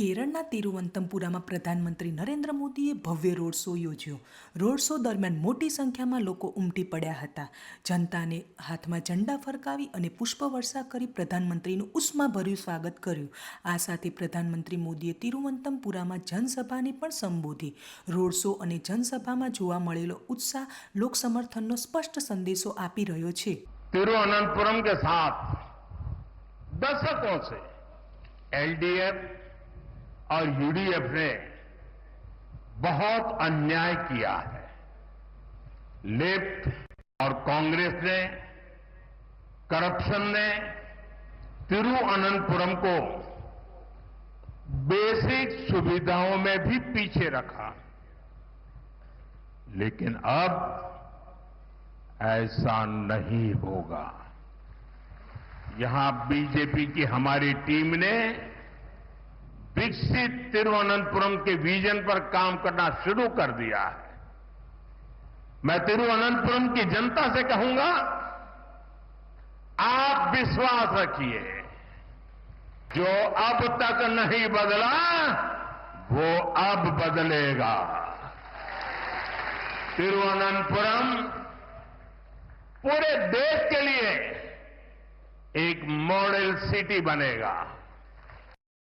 કેરળના તિરુવનંતપુરામાં પ્રધાનમંત્રી નરેન્દ્ર મોદીએ ભવ્ય રોડ શો યોજ્યો. રોડ શો દરમિયાન મોટી સંખ્યામાં લોકો ઉમટી પડ્યા હતા. જનતાને હાથમાં ઝંડા ફરકાવી અને પુષ્પવર્ષા કરી પ્રધાનમંત્રીનું ઉષ્માભર્યું સ્વાગત કર્યું. આ સાથે પ્રધાનમંત્રી મોદીએ તિરુવનંતપુરામાં જનસભાને પણ સંબોધી. રોડ શો અને જનસભામાં જોવા મળેલો ઉત્સાહ લોકસમર્થનનો સ્પષ્ટ સંદેશો આપી રહ્યો છે. तिरुवनंतपुरम के साथ दशकों से एलडीएफ और यूडीएफ ने बहुत अन्याय किया है. लेफ्ट और कांग्रेस ने करप्शन ने तिरुवनंतपुरम को बेसिक सुविधाओं में भी पीछे रखा. लेकिन अब ऐसा नहीं होगा. यहां बीजेपी की हमारी टीम ने विकसित तिरुवनंतपुरम के विजन पर काम करना शुरू कर दिया है. मैं तिरुवनंतपुरम की जनता से कहूंगा, आप विश्वास रखिए, जो अब तक नहीं बदला वो अब बदलेगा. तिरुवनंतपुरम पूरे देश के लिए एक मॉडल सिटी बनेगा.